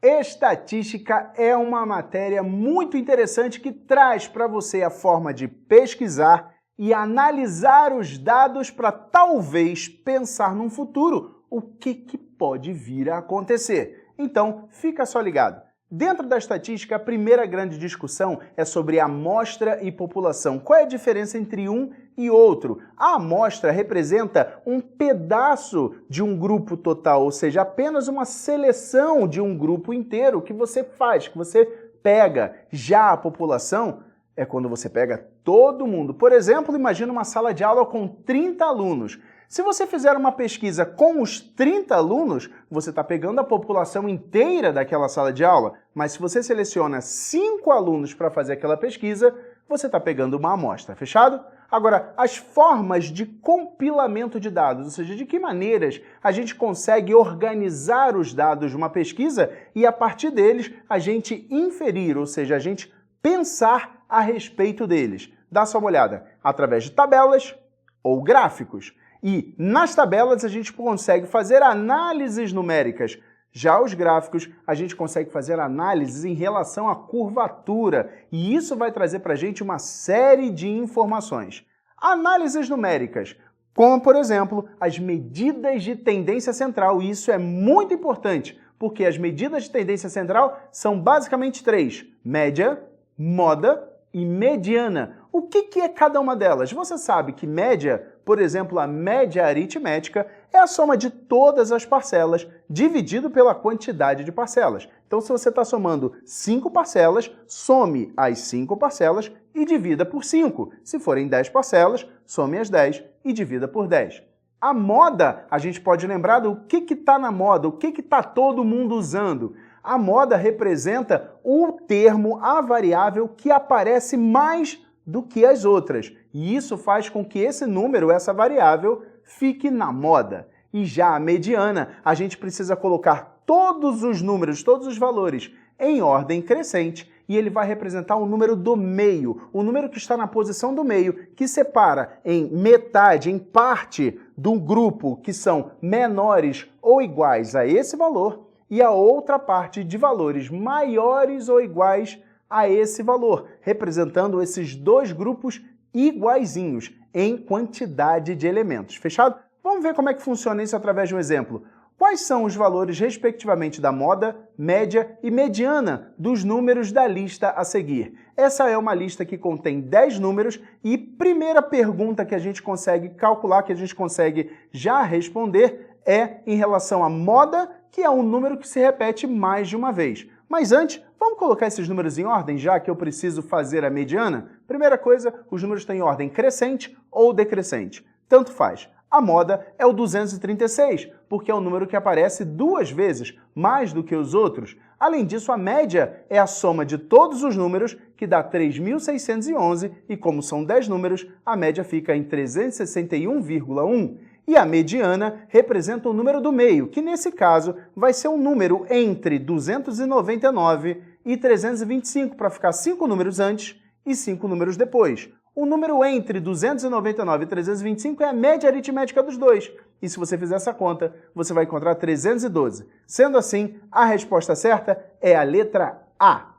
Estatística é uma matéria muito interessante que traz para você a forma de pesquisar e analisar os dados para talvez pensar num futuro o que pode vir a acontecer. Então, fica só ligado. Dentro da estatística, a primeira grande discussão é sobre amostra e população. Qual é a diferença entre um e outro? A amostra representa um pedaço de um grupo total, ou seja, apenas uma seleção de um grupo inteiro que você faz, que você pega. Já a população é quando você pega todo mundo. Por exemplo, imagina uma sala de aula com 30 alunos. Se você fizer uma pesquisa com os 30 alunos, você está pegando a população inteira daquela sala de aula, mas se você seleciona 5 alunos para fazer aquela pesquisa, você está pegando uma amostra, fechado? Agora, as formas de compilamento de dados, ou seja, de que maneiras a gente consegue organizar os dados de uma pesquisa e a partir deles a gente inferir, ou seja, a gente pensar a respeito deles. Dá só uma olhada, através de tabelas ou gráficos. E nas tabelas a gente consegue fazer análises numéricas. Já os gráficos, a gente consegue fazer análises em relação à curvatura. E isso vai trazer para a gente uma série de informações. Análises numéricas, como, por exemplo, as medidas de tendência central. E isso é muito importante, porque as medidas de tendência central são basicamente 3. Média, moda e mediana. O que é cada uma delas? Você sabe que média, por exemplo, a média aritmética, é a soma de todas as parcelas dividido pela quantidade de parcelas. Então, se você está somando 5 parcelas, some as 5 parcelas e divida por 5. Se forem 10 parcelas, some as 10 e divida por 10. A moda, a gente pode lembrar do que está na moda, o que está todo mundo usando. A moda representa o termo, a variável que aparece mais do que as outras. E isso faz com que esse número, essa variável, fique na moda. E já a mediana, a gente precisa colocar todos os números, todos os valores em ordem crescente e ele vai representar o número do meio, o número que está na posição do meio, que separa em metade, em parte do grupo que são menores ou iguais a esse valor e a outra parte de valores maiores ou iguais a esse valor, representando esses dois grupos iguaizinhos em quantidade de elementos. Fechado? Vamos ver como é que funciona isso através de um exemplo. Quais são os valores, respectivamente, da moda, média e mediana dos números da lista a seguir? Essa é uma lista que contém 10 números e primeira pergunta que a gente consegue calcular, que a gente consegue já responder, é em relação à moda, que é um número que se repete mais de uma vez. Mas antes, vamos colocar esses números em ordem, já que eu preciso fazer a mediana? Primeira coisa, os números têm ordem crescente ou decrescente. Tanto faz. A moda é o 236, porque é o número que aparece 2 vezes, mais do que os outros. Além disso, a média é a soma de todos os números, que dá 3.611, e como são 10 números, a média fica em 361,1. E a mediana representa o número do meio, que nesse caso vai ser um número entre 299 e 325, para ficar 5 números antes e 5 números depois. O número entre 299 e 325 é a média aritmética dos dois. E se você fizer essa conta, você vai encontrar 312. Sendo assim, a resposta certa é a letra A.